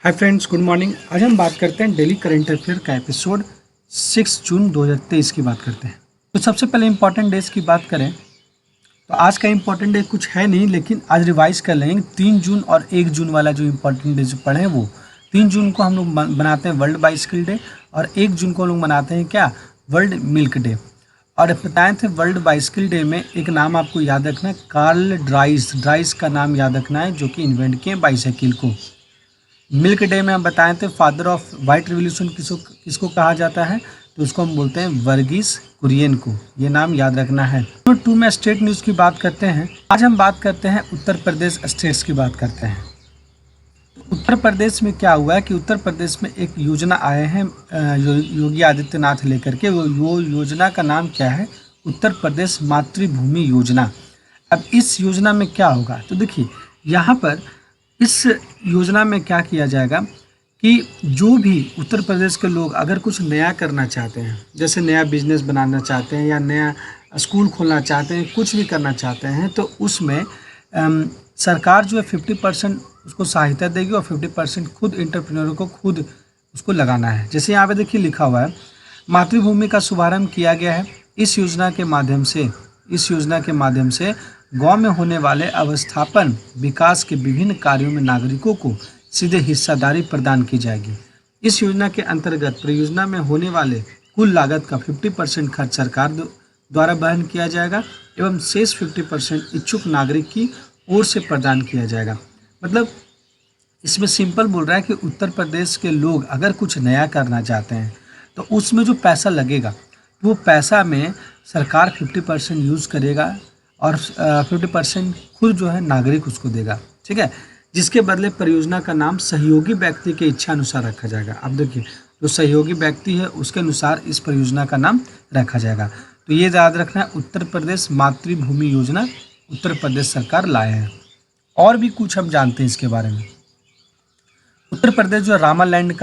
Hi friends, good morning. आज हम बात करते हैं डेली करंट अफेयर का एपिसोड 6 जून 2023 की बात करते हैं। तो सबसे पहले इंपॉर्टेंट डेज की बात करें तो आज का इंपॉर्टेंट डे कुछ है नहीं, लेकिन आज रिवाइज कर लेंगे। 3 जून और 1 जून वाला जो इंपॉर्टेंट डे जो पढ़े वो 3 जून को हम लोग बनाते हैं वर्ल्ड बाइसिकल डे, और 1 जून को हम लोग मनाते हैं क्या, वर्ल्ड मिल्क डे। और बताए थे वर्ल्ड बाइसिकल डे में एक नाम आपको याद रखना है, कार्ल ड्राइस का नाम याद रखना है, जो कि इन्वेंट किए बाइसाइकिल को। मिल्क डे में हम बताए थे फादर ऑफ वाइट रिवॉल्यूशन किसको कहा जाता है, तो उसको हम बोलते हैं वर्गीस कुरियन को। ये नाम याद रखना है। नंबर 2 में स्टेट न्यूज़ की बात करते हैं। आज हम बात करते हैं उत्तर प्रदेश स्टेट्स की बात करते हैं। उत्तर प्रदेश में क्या हुआ है कि उत्तर प्रदेश में एक योजना आए हैं योगी आदित्यनाथ लेकर के। वो योजना का नाम क्या है, उत्तर प्रदेश मातृभूमि योजना। अब इस योजना में क्या होगा, तो देखिए यहाँ पर इस योजना में क्या किया जाएगा कि जो भी उत्तर प्रदेश के लोग अगर कुछ नया करना चाहते हैं, जैसे नया बिजनेस बनाना चाहते हैं या नया स्कूल खोलना चाहते हैं, कुछ भी करना चाहते हैं, तो उसमें सरकार जो है 50% उसको सहायता देगी और 50% खुद एंटरप्रेन्योर को खुद उसको लगाना है। जैसे यहाँ पे देखिए लिखा हुआ है, मातृभूमि का शुभारंभ किया गया है। इस योजना के माध्यम से गांव में होने वाले अवस्थापन विकास के विभिन्न कार्यों में नागरिकों को सीधे हिस्सेदारी प्रदान की जाएगी। इस योजना के अंतर्गत परियोजना में होने वाले कुल लागत का 50% खर्च सरकार द्वारा वहन किया जाएगा एवं शेष 50% इच्छुक नागरिक की ओर से प्रदान किया जाएगा। मतलब इसमें सिंपल बोल रहा है कि उत्तर प्रदेश के लोग अगर कुछ नया करना चाहते हैं तो उसमें जो पैसा लगेगा वो पैसा में सरकार 50% यूज़ करेगा और 50% खुद जो है नागरिक उसको देगा, ठीक है। जिसके बदले परियोजना का नाम सहयोगी व्यक्ति के इच्छा अनुसार रखा जाएगा। अब देखिए जो सहयोगी व्यक्ति है उसके अनुसार इस परियोजना का नाम रखा जाएगा। तो ये याद रखना है, उत्तर प्रदेश मातृभूमि योजना उत्तर प्रदेश सरकार लाए हैं। और भी कुछ हम जानते हैं इसके बारे में। उत्तर प्रदेश जो रामालैंड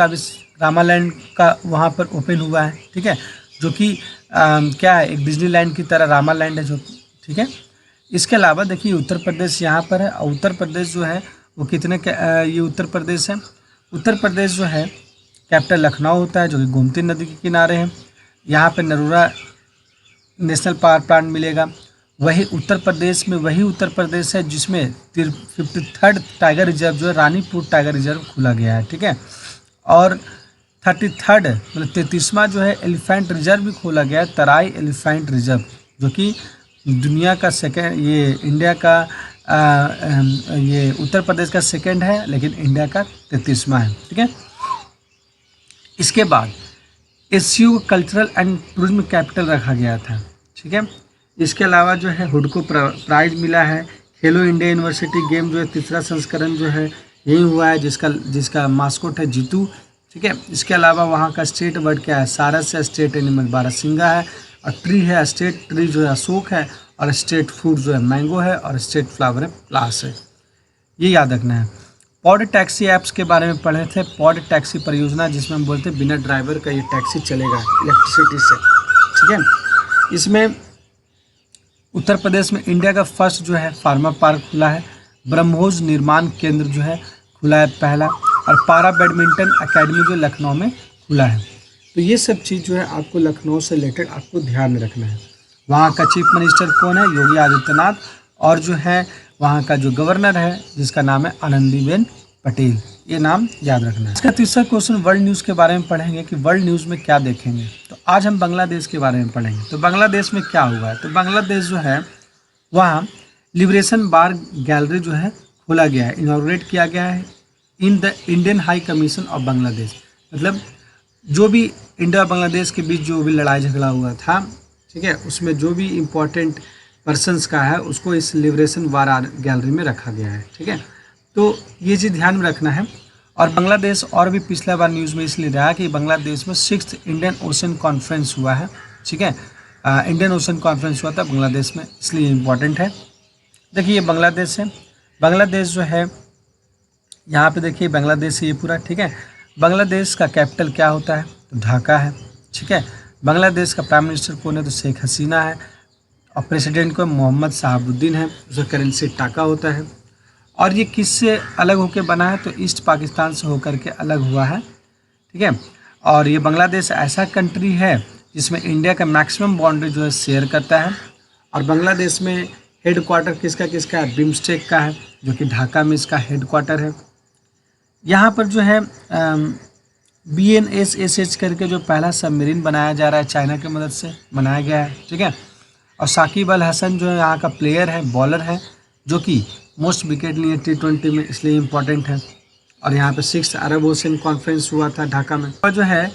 का वहाँ पर ओपन हुआ है, ठीक है, जो कि क्या है, एक डिज्नीलैंड की तरह रामालैंड है जो, ठीक है। इसके अलावा देखिए उत्तर प्रदेश यहाँ पर है, और उत्तर प्रदेश जो है वो ये उत्तर प्रदेश है। उत्तर प्रदेश जो है कैपिटल लखनऊ होता है, जो कि गोमती नदी के किनारे है। यहाँ पे नरोरा नेशनल पावर प्लांट मिलेगा। वही उत्तर प्रदेश है जिसमें 53rd टाइगर रिजर्व जो है रानीपुर टाइगर रिजर्व खुला गया है, ठीक है। और 33rd मतलब 33वां जो है एलिफेंट रिजर्व भी खोला गया है, तराई एलिफेंट रिजर्व, जो कि दुनिया का सेकेंड, ये इंडिया का ये उत्तर प्रदेश का सेकेंड है, लेकिन इंडिया का 33वां है, ठीक है। इसके बाद एसयू कल्चरल एंड टूरिज्म कैपिटल रखा गया था, ठीक है। इसके अलावा जो है हुडको प्राइज मिला है। खेलो इंडिया यूनिवर्सिटी गेम जो है 3रा संस्करण जो है यही हुआ है, जिसका मास्कोट है जीतू, ठीक है। इसके अलावा वहाँ का स्टेट बर्ड क्या है, सारस है। स्टेट एनिमल बारहसिंगा है। और ट्री है, स्टेट ट्री जो है अशोक है। और स्टेट फ्रूट जो है मैंगो है। और स्टेट फ्लावर है प्लास है। ये याद रखना है। पॉड टैक्सी ऐप्स के बारे में पढ़े थे। पॉड टैक्सी परियोजना जिसमें हम बोलते हैं बिना ड्राइवर का ये टैक्सी चलेगा इलेक्ट्रिसिटी से, ठीक है। इसमें उत्तर प्रदेश में इंडिया का फर्स्ट जो है फार्मा पार्क खुला है। ब्रह्मोस निर्माण केंद्र जो है खुला है पहला। और पारा बैडमिंटन अकेडमी जो लखनऊ में खुला है। तो ये सब चीज़ जो है आपको लखनऊ से रिलेटेड आपको ध्यान में रखना है। वहाँ का चीफ मिनिस्टर कौन है, योगी आदित्यनाथ। और जो है वहाँ का जो गवर्नर है जिसका नाम है आनंदीबेन पटेल। ये नाम याद रखना है। इसका तीसरा क्वेश्चन वर्ल्ड न्यूज़ के बारे में पढ़ेंगे कि वर्ल्ड न्यूज़ में क्या देखेंगे। तो आज हम बांग्लादेश के बारे में पढ़ेंगे। तो बांग्लादेश में क्या हुआ है, तो बांग्लादेश जो है वहाँ लिबरेशन बार गैलरी जो है खोला गया है, इनॉग्रेट किया गया है in the Indian high commission of Bangladesh. मतलब जो भी इंडिया और बांग्लादेश के बीच जो भी लड़ाई झगड़ा हुआ था, ठीक है, उसमें जो भी इम्पोर्टेंट पर्सनस का है उसको इस लिबरेशन वार गैलरी में रखा गया है, ठीक है। तो ये चीज़ ध्यान में रखना है। और बांग्लादेश और भी पिछला बार न्यूज़ में इसलिए रहा कि बांग्लादेश में 6th इंडियन ओशन कॉन्फ्रेंस हुआ है, ठीक है। इंडियन ओशन कॉन्फ्रेंस हुआ था बांग्लादेश में, इसलिए इम्पोर्टेंट है। देखिए ये बांग्लादेश है। बांग्लादेश जो है यहाँ पे देखिए बांग्लादेश ये पूरा, ठीक है। बांग्लादेश का कैपिटल क्या होता है, तो ढाका है, ठीक है। बांग्लादेश का प्राइम मिनिस्टर कौन है, तो शेख हसीना है। और प्रेसिडेंट को मोहम्मद शहाबुद्दीन है। उसका करेंसी टाका होता है। और ये किससे अलग होकर बना है, तो ईस्ट पाकिस्तान से होकर के अलग हुआ है, ठीक है। और ये बांग्लादेश ऐसा कंट्री है जिसमें इंडिया का मैक्सिमम बाउंड्री जो है शेयर करता है। और बांग्लादेश में हेड क्वार्टर किसका किसका है, बिम्स्टेक का है, जो कि ढाका में इसका हेड क्वार्टर है। यहाँ पर जो है BNSS करके जो पहला सबमरीन बनाया जा रहा है चाइना की मदद से बनाया गया है, ठीक है। और साकिब अल हसन जो है यहाँ का प्लेयर है, बॉलर है, जो कि मोस्ट विकेट लिए T20 में, इसलिए इम्पोर्टेंट है। और यहाँ पे 6th अरब ओशन कॉन्फ्रेंस हुआ था ढाका में। और जो है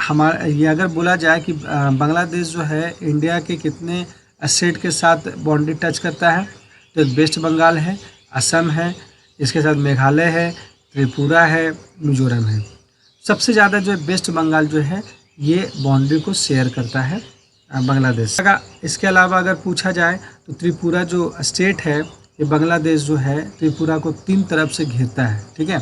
हमारा ये अगर बोला जाए कि बांग्लादेश जो है इंडिया के कितने स्टेट के साथ बाउंड्री टच करता है, तो एक वेस्ट बंगाल है, असम है, इसके साथ मेघालय है, त्रिपुरा है, मिजोरम है। सबसे ज़्यादा जो है वेस्ट बंगाल जो है ये बाउंड्री को शेयर करता है बांग्लादेश। इसके अलावा अगर पूछा जाए तो त्रिपुरा जो स्टेट है ये बांग्लादेश जो है त्रिपुरा को 3 तरफ से घेरता है, ठीक है।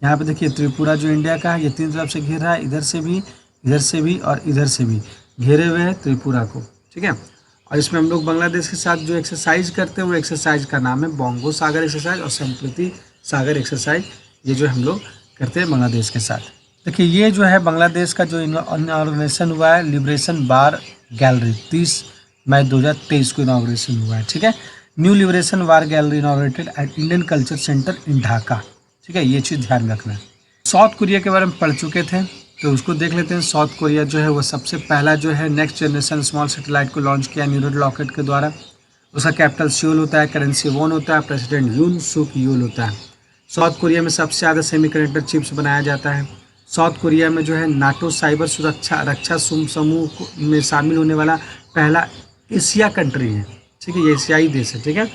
यहाँ पे देखिए त्रिपुरा जो इंडिया का है ये 3 तरफ से घेर रहा है, इधर से भी और इधर से भी घेरे हुए हैं त्रिपुरा को, ठीक है। और इसमें हम लोग बांग्लादेश के साथ जो एक्सरसाइज करते हैं वो एक्सरसाइज का नाम है बोंगो सागर एक्सरसाइज और संप्रीति सागर एक्सरसाइज, ये जो हम लोग करते हैं बांग्लादेश के साथ। देखिए ये जो है बांग्लादेश का जो इनॉग्रेशन हुआ है, लिबरेशन वार गैलरी 30 मई 2023 को इनॉग्रेशन हुआ है, ठीक है। New liberation war gallery inaugurated at Indian culture centre in Dhaka, ठीक है, ये चीज़ ध्यान रखना है। साउथ कोरिया के बारे में पढ़ चुके थे तो उसको देख लेते हैं। साउथ कोरिया जो है वो सबसे पहला जो है नेक्स्ट जनरेशन स्मॉल सैटेलाइट को लॉन्च किया न्यूरल रॉकेट के द्वारा। उसका कैपिटल सियोल होता है, करेंसी वॉन होता है, प्रेसिडेंट यून सुक यूल होता है। साउथ कोरिया में सबसे ज़्यादा सेमीकंडक्टर चिप्स बनाया जाता है। साउथ कोरिया में जो है नाटो साइबर सुरक्षा रक्षा समूह में शामिल होने वाला पहला एशिया कंट्री है, ठीक है, ये एशियाई देश है, ठीक है।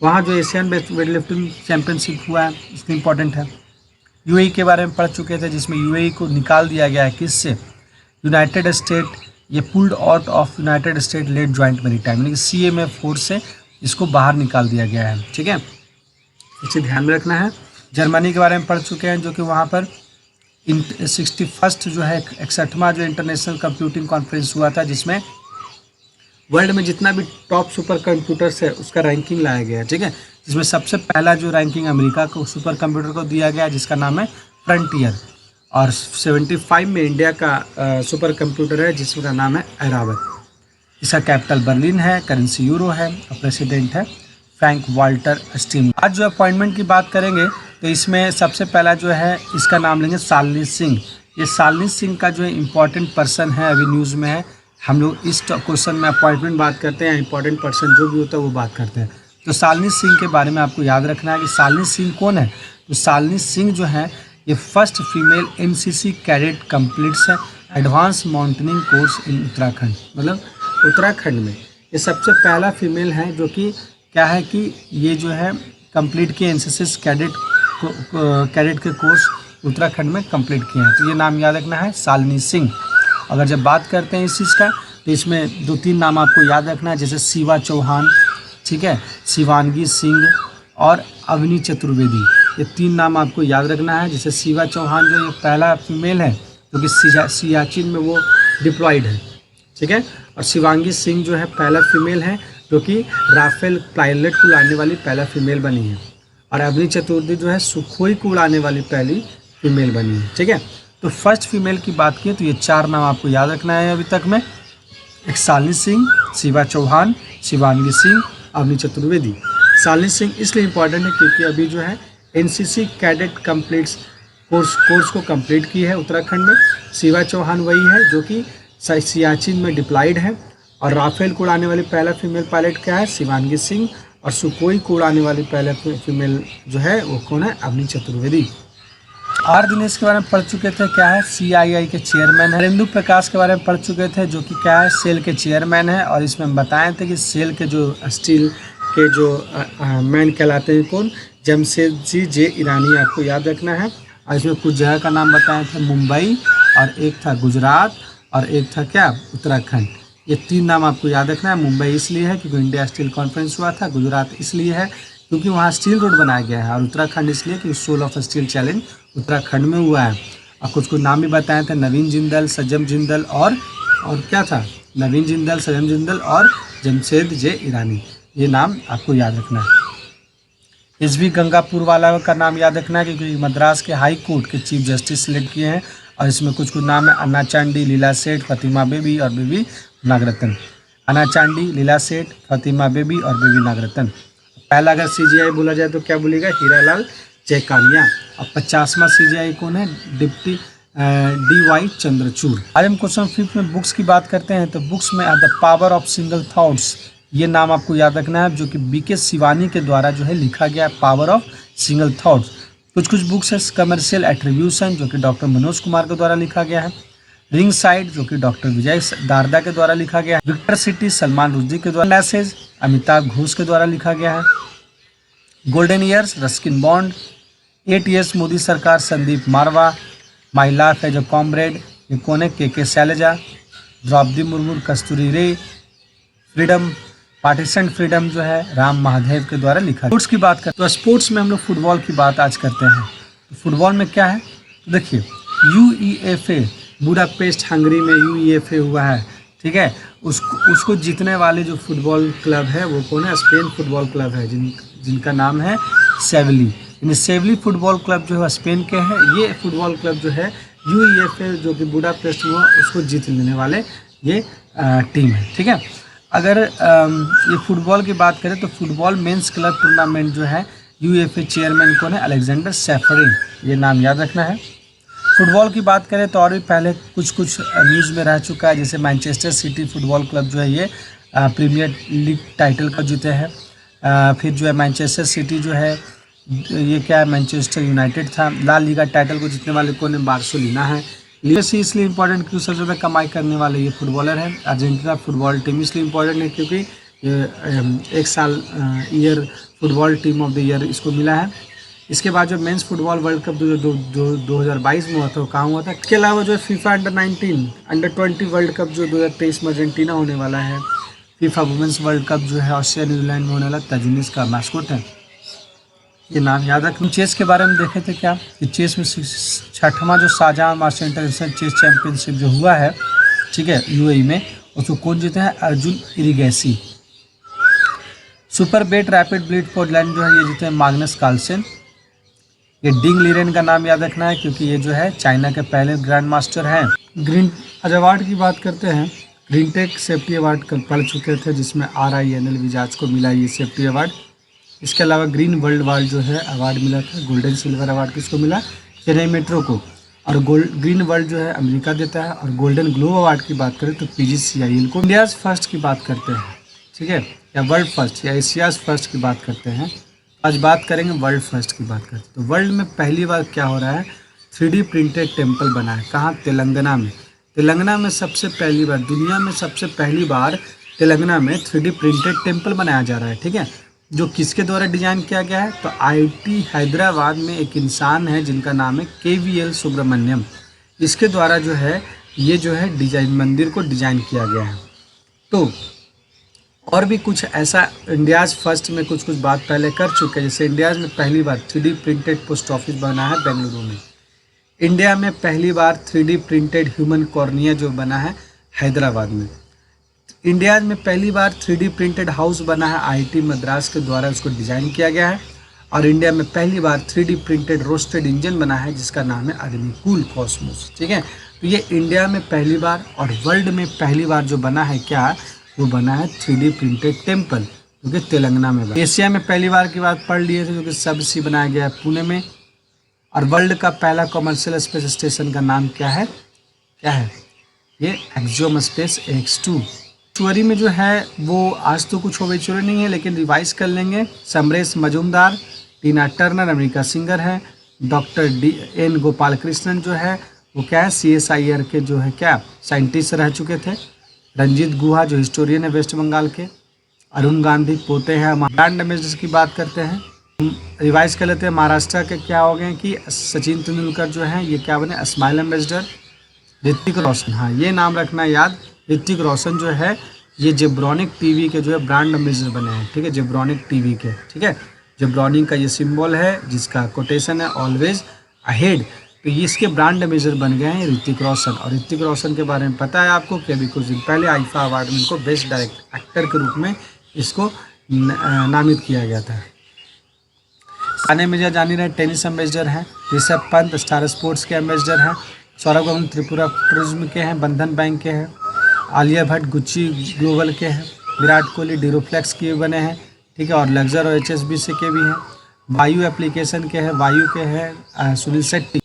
वहाँ जो एशियन वेटलिफ्टिंग चैंपियनशिप हुआ है इसलिए इम्पोर्टेंट है। यूएई के बारे में पढ़ चुके थे जिसमें यूएई को निकाल दिया गया है किससे, यूनाइटेड स्टेट, ये pulled out of United state lead joint maritime, यानी कि CMA फोर्स से इसको बाहर निकाल दिया गया है, ठीक है, इसे ध्यान में रखना है। जर्मनी के बारे में पढ़ चुके हैं जो कि वहाँ पर 61st जो है 61वां जो इंटरनेशनल कंप्यूटिंग कॉन्फ्रेंस हुआ था जिसमें वर्ल्ड में जितना भी टॉप सुपर कंप्यूटर्स है उसका रैंकिंग लाया गया है, ठीक है। जिसमें सबसे पहला जो रैंकिंग अमेरिका को सुपर कंप्यूटर को दिया गया जिसका नाम है फ्रंटियर, और 75 में इंडिया का सुपर कंप्यूटर है जिसका नाम है ऐरावत। इसका कैपिटल बर्लिन है, करेंसी यूरो है और प्रेसिडेंट है फ्रैंक वाल्टर स्टीम। आज जो अपॉइंटमेंट की बात करेंगे तो इसमें सबसे पहला जो है इसका नाम लेंगे शालिनी सिंह। ये शालिनी सिंह का जो है इम्पॉर्टेंट पर्सन है, अभी न्यूज़ में है। हम लोग इस क्वेश्चन में अपॉइंटमेंट बात करते हैं, इंपॉर्टेंट पर्सन जो भी होता है वो बात करते हैं। तो शालिनी सिंह के बारे में आपको याद रखना है कि शालिनी सिंह कौन है। तो शालिनी सिंह जो है ये first female NCC cadet completes है advance mountaineering course in Uttarakhand, मतलब उत्तराखंड में ये सबसे पहला फीमेल है जो कि क्या है कि ये जो है कंप्लीट किए NCC कैडेट के कोर्स उत्तराखंड में कंप्लीट किए हैं। तो ये नाम याद रखना है शालिनी सिंह। अगर जब बात करते हैं इस चीज़ का तो इसमें 2-3 नाम आपको याद रखना है, जैसे शिवा चौहान, ठीक है, शिवांगी सिंह और अवनी चतुर्वेदी, ये 3 नाम आपको याद रखना है। जैसे शिवा चौहान जो ये पहला फीमेल है जो कि सियाचिन में वो डिप्लॉयड है, ठीक है, और शिवांगी सिंह जो है पहला फीमेल है जो कि राफेल पायलट को उड़ाने वाली पहला फीमेल बनी है, और अवनी चतुर्वेदी जो है सुखोई को उड़ाने वाली पहली फीमेल बनी है, ठीक है। तो फर्स्ट फीमेल की बात की तो ये 4 नाम आपको याद रखना है अभी तक में, एक शालिनी सिंह, शिवा चौहान, शिवांगी सिंह, अवनी चतुर्वेदी। शालिनी सिंह इसलिए इम्पॉर्टेंट है क्योंकि अभी जो है NCC कैडेट कंप्लीट्स कोर्स को कंप्लीट की है उत्तराखंड में। शिवा चौहान वही है जो कि सियाचिन में डिप्लॉयड है, और राफेल को उड़ाने वाली पहला फीमेल पायलट क्या है, शिवांगी सिंह, और सुखोई को उड़ाने वाली पहला फीमेल जो है वो कौन है, अवनी चतुर्वेदी। आर दिनेश के बारे में पढ़ चुके थे, क्या है, CII के चेयरमैन है। नरेंद्र प्रकाश के बारे में पढ़ चुके थे जो कि क्या है, सेल के चेयरमैन है, और इसमें हम बताए थे कि सेल के जो स्टील के जो मैन कहलाते हैं कौन, जमशेदजी जे ईरानी, आपको याद रखना है। और इसमें कुछ जगह का नाम बताए थे, मुंबई, और एक था गुजरात, और एक था क्या, उत्तराखंड। ये 3 नाम आपको याद रखना है। मुंबई इसलिए है क्योंकि इंडिया स्टील कॉन्फ्रेंस हुआ था, गुजरात इसलिए है क्योंकि वहाँ स्टील रोड बनाया गया है, और उत्तराखंड इसलिए कि soul of steel challenge Uttarakhand में हुआ है। और कुछ नाम भी बताए थे, नवीन जिंदल, सज्जम जिंदल, और क्या था, नवीन जिंदल, सज्जम जिंदल और जमशेद जे ईरानी, ये नाम आपको याद रखना है। SV गंगापुर वाला का नाम याद रखना है क्योंकि मद्रास के हाई कोर्ट के चीफ जस्टिस सिलेक्ट किए हैं और इसमें कुछ कुछ नाम है अन्ना चांडी, लीला सेठ, फतिमा बेबी और बेबी नागरत्न। अन्ना चांडी, लीला सेठ, फतिमा बेबी और बेबी नागरत्न। पहला अगर CGI बोला जाए तो क्या बोलेगा? हीरालाल चैकानिया। और 50वां CGI कौन है? Deputy DY Chandrachud. आज हम क्वेश्चन 5 में बुक्स की बात करते हैं तो बुक्स में the power of single thoughts, ये नाम आपको याद रखना है जो कि BK शिवानी के द्वारा जो है लिखा गया है, पावर ऑफ सिंगल थॉट्स। कुछ कुछ बुक्स है कमर्शियल एट्रीब्यूशन जो कि डॉक्टर मनोज कुमार के द्वारा लिखा गया है, रिंग साइड जो कि डॉक्टर विजय दारदा के द्वारा लिखा गया है, विक्टर सिटी सलमान रुश्दी के द्वारा, मैसेज अमिताभ घोष के द्वारा लिखा गया है, golden years Ruskin Bond, 8 years Modi सरकार Sandeep Marwah, my life as a comrade ये कौन है? KK शैलजा, द्रौपदी मुर्मू कस्तूरी रे, फ्रीडम पार्टीशन फ्रीडम जो है राम महादेव के द्वारा लिखा। स्पोर्ट्स की बात करते हैं तो स्पोर्ट्स में हम लोग फुटबॉल की बात आज करते हैं। तो फुटबॉल में क्या है? तो देखिए UEFA बुडापेस्ट हंगरी में UEFA हुआ है, ठीक है। उसको जीतने वाले जो फुटबॉल क्लब है वो कौन है? स्पेन फुटबॉल क्लब है जिनका नाम है सेविली। यानी सेविली फुटबॉल क्लब जो है स्पेन के हैं। ये फुटबॉल क्लब जो है UEFA जो कि बुडापेस्ट हुआ उसको जीत लेने वाले ये टीम है, ठीक है। अगर ये फुटबॉल की बात करें तो फुटबॉल मेंस क्लब टूर्नामेंट जो है UEFA चेयरमैन कौन है? अलेक्जेंडर सैफरिन, ये नाम याद रखना है। फुटबॉल की बात करें तो और भी पहले कुछ न्यूज़ में रह चुका है, जैसे मैनचेस्टर सिटी फुटबॉल क्लब जो है ये प्रीमियर लीग टाइटल का जीते हैं। फिर जो है मैनचेस्टर सिटी जो है ये क्या है? मैनचेस्टर यूनाइटेड था। ला लीगा टाइटल को जीतने वाले कौन है? बार्सिलोना है। लीसी इसलिए इंपॉर्टेंट क्योंकि सबसे ज़्यादा कमाई करने वाले ये फुटबॉलर हैं। अर्जेंटीना फुटबॉल टीम इसलिए इंपॉर्टेंट है क्योंकि एक साल year football team of the year इसको मिला है। इसके बाद जो मेंस फुटबॉल वर्ल्ड कप जो 2022 में हुआ था वो कहाँ हुआ था? इसके अलावा जो फीफा अंडर-19 अंडर-20 वर्ल्ड कप जो 2023 में अर्जेंटीना होने वाला है। फीफा वुमेंस वर्ल्ड कप जो है ऑस्ट्रेलिया न्यूजीलैंड में होने वाला, तजनीस का मैस्कोट है, ये नाम याद रख। चेस के बारे में देखे थे क्या कि चेस में 6वां जो Shahjahan master international chess championship जो हुआ है, ठीक है, UAE में, उसको कौन जीते हैं? अर्जुन इरिगैसी। सुपर बेट रैपिड ब्लीड पोलैंड जो है ये जीते हैं मैग्नस कार्लसन। ये डिंग लीरेन का नाम याद रखना है क्योंकि ये जो है चाइना के पहले ग्रैंड मास्टर हैं। ग्रीन अवार्ड की बात करते हैं। ग्रीन टेक सेफ्टी अवार्ड कल पढ़ चुके थे जिसमें RINL विजाज को मिला ये सेफ्टी अवार्ड। इसके अलावा ग्रीन वर्ल्ड अवार्ड जो है अवार्ड मिला था, गोल्डन सिल्वर अवार्ड किसको मिला? चेन्नई मेट्रो को। और ग्रीन वर्ल्ड जो है अमेरिका देता है। और गोल्डन ग्लोब अवार्ड की बात करें तो PGCIL को। इंडियाज़ फर्स्ट की बात करते हैं, ठीक है, या वर्ल्ड फर्स्ट या एशियाज़ फर्स्ट की बात करते हैं। आज बात करेंगे वर्ल्ड फर्स्ट की बात करते हैं। तो वर्ल्ड में पहली बार क्या हो रहा है? 3D प्रिंटेड टेम्पल बना है। कहाँ? तेलंगाना में। तेलंगाना में सबसे पहली बार, दुनिया में सबसे पहली बार तेलंगाना में 3D प्रिंटेड टेम्पल बनाया जा रहा है, ठीक है। जो किसके द्वारा डिजाइन किया गया है? तो IIT हैदराबाद में एक इंसान है जिनका नाम है KVL सुब्रमण्यम। इसके द्वारा जो है ये जो है डिजाइन मंदिर को डिजाइन किया गया है। तो और भी कुछ ऐसा इंडियाज़ फर्स्ट में कुछ बात पहले कर चुके हैं। जैसे इंडियाज़ में पहली बार 3D प्रिंटेड पोस्ट ऑफिस बना है बेंगलुरु में। इंडिया में पहली बार 3D प्रिंटेड ह्यूमन कॉर्निया जो बना है हैदराबाद में। इंडिया में पहली बार 3D प्रिंटेड हाउस बना है IIT मद्रास के द्वारा, उसको डिज़ाइन किया गया है। और इंडिया में पहली बार 3D प्रिंटेड रोस्टेड इंजन बना है जिसका नाम है अग्निकूल कॉस्मोस, ठीक है। तो ये इंडिया में पहली बार और वर्ल्ड में पहली बार जो बना है क्या? वो बना है 3D प्रिंटेड टेम्पल जो कि तेलंगाना में बना। एशिया में पहली बार की बात पढ़ लिए थे जो कि सबसी बनाया गया है पुणे में। और वर्ल्ड का पहला कमर्शियल स्पेस स्टेशन का नाम क्या है? ये एक्सियोम स्पेस X2। चोरी में जो है वो आज तो कुछ ओबेचुरी नहीं है लेकिन रिवाइज कर लेंगे। समरेश मजूमदार, टीना टर्नर अमेरिका सिंगर है, डॉक्टर DN गोपाल कृष्णन जो है वो क्या है? CSIR के जो है क्या साइंटिस्ट रह चुके थे। रंजीत गुहा जो हिस्टोरियन है वेस्ट बंगाल के। अरुण गांधी पोते हैं। ब्रांड एम्बेसडर की बात करते हैं, रिवाइज कर लेते हैं। महाराष्ट्र के क्या हो गए कि सचिन तेंदुलकर जो है ये क्या बने? Smile ambassador. ऋतिक रोशन, हाँ ये नाम रखना याद, ऋतिक रोशन जो है ये जेब्रॉनिक टीवी के जो है ब्रांड एम्बेसडर बने हैं, ठीक है, जेब्रॉनिक टीवी के, ठीक है। जेब्रॉनिक का ये सिंबल है जिसका कोटेशन है ऑलवेज अहेड। तो ये इसके ब्रांड एम्बेसडर बन गए हैं ऋतिक रोशन। और ऋतिक रोशन के बारे में पता है आपको कि अभी कुछ दिन पहले आईफा अवार्ड में इनको बेस्ट डायरेक्ट एक्टर के रूप में इसको नामित किया गया था। सानिया मिर्जा जानी रहे टेनिस एम्बेसडर हैं। ऋषभ पंत स्टार स्पोर्ट्स के एम्बेसडर हैं। सौरभ गांगुली त्रिपुरा टूरिज्म के हैं, बंधन बैंक के हैं। आलिया भट्ट गुच्ची ग्लोबल के हैं। विराट कोहली डीरोफ्लेक्स के बने हैं, ठीक है, और लग्जर और HSBC के भी हैं। वायु एप्लीकेशन के हैं, वायु के हैं सुनील शेट्टी।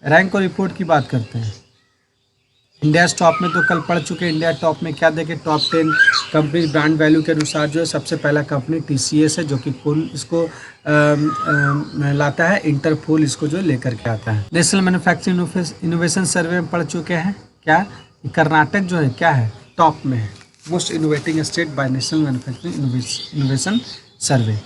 रैंक और रिपोर्ट की बात करते हैं। इंडिया टॉप में तो कल पढ़ चुके हैं। इंडिया टॉप में क्या देखें, टॉप 10 कंपनी ब्रांड वैल्यू के अनुसार जो है सबसे पहला कंपनी TCS है, जो कि कौन इसको लाता है, इंटरपोल इसको जो लेकर के आता है। नेशनल मैन्युफैक्चरिंग इनोवेशन सर्वे में पढ़ चुके हैं क्या, कर्नाटक जो है क्या है, टॉप में है, most innovating state by national manufacturing innovation survey.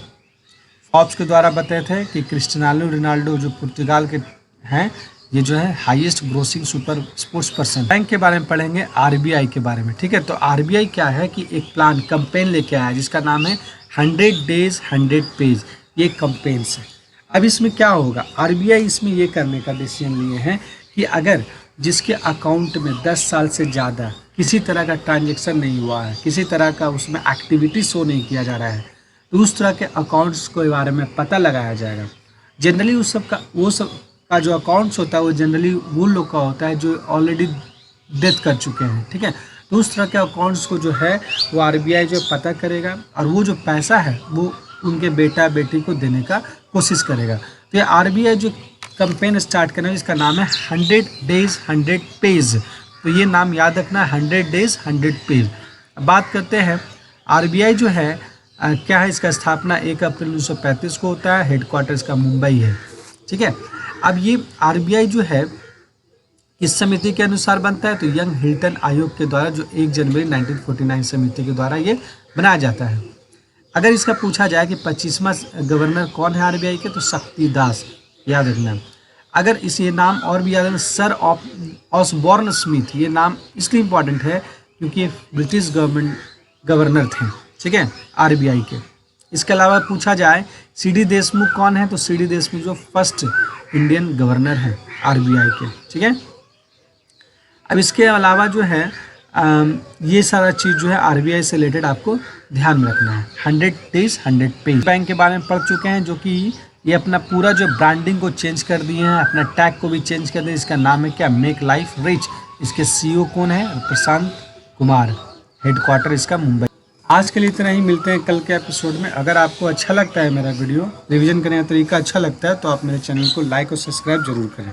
Forbes के द्वारा बताए थे कि क्रिस्टियानो रोनाल्डो जो पुर्तगाल के हैं, ये जो है highest grossing super sports person. Bank के बारे में पढ़ेंगे, RBI के बारे में, ठीक है। तो RBI क्या है कि एक प्लान कैंपेन लेके आया जिसका नाम है 100 डेज 100 पेज, ये कैंपेन्स है। अब इसमें क्या होगा, RBI इसमें ये करने का डिसीजन लिए हैं कि अगर जिसके अकाउंट में 10 साल से ज़्यादा किसी तरह का ट्रांजेक्शन नहीं हुआ है, किसी तरह का उसमें एक्टिविटी शो नहीं किया जा रहा है, तो उस तरह के अकाउंट्स के बारे में पता लगाया जाएगा। जनरली उस सब का का जो अकाउंट्स होता है वो जनरली वो लोग का होता है जो ऑलरेडी डेथ कर चुके हैं, ठीक है। तो उस तरह के अकाउंट्स को जो है वो RBI जो पता करेगा और वो जो पैसा है वो उनके बेटा बेटी को देने का कोशिश करेगा। तो ये RBI जो कैंपेन स्टार्ट करना है इसका नाम है 100 डेज 100 पेज। तो ये नाम याद रखना, 100 डेज 100 पेज। बात करते हैं RBI जो है क्या है, इसका स्थापना 1 अप्रैल 1935 को होता है। हेडक्वार्टर इसका मुंबई है, ठीक है। अब ये RBI जो है किस समिति के अनुसार बनता है, तो यंग हिल्टन आयोग के द्वारा, जो 1 जनवरी 1949 समिति के द्वारा ये बनाया जाता है। अगर इसका पूछा जाए कि 25वां गवर्नर कौन है RBI के, तो शक्ति दास, याद रखना। अगर इस ये नाम और भी याद रखना, सर ऑसबॉर्न स्मिथ, ये नाम इसलिए इम्पॉर्टेंट है क्योंकि ये ब्रिटिश गवर्नर थे, ठीक है, RBI के। इसके अलावा पूछा जाए CD देशमुख कौन है, तो CD देशमुख जो फर्स्ट इंडियन गवर्नर हैं RBI के, ठीक है। अब इसके अलावा जो है ये सारा चीज़ जो है RBI से रिलेटेड आपको ध्यान में रखना है। 100 डेज 100 पेज। बैंक के बारे में पढ़ चुके हैं, जो कि ये अपना पूरा जो ब्रांडिंग को चेंज कर दिए हैं, अपना टैग को भी चेंज कर दिए। इसका नाम है क्या, मेक लाइफ रिच। इसके CEO कौन है, प्रशांत कुमार। हेडक्वार्टर इसका मुंबई। आज के लिए इतना ही, मिलते हैं कल के एपिसोड में। अगर आपको अच्छा लगता है मेरा वीडियो, रिवीजन करने का तरीका अच्छा लगता है, तो आप मेरे चैनल को लाइक और सब्सक्राइब जरूर करें।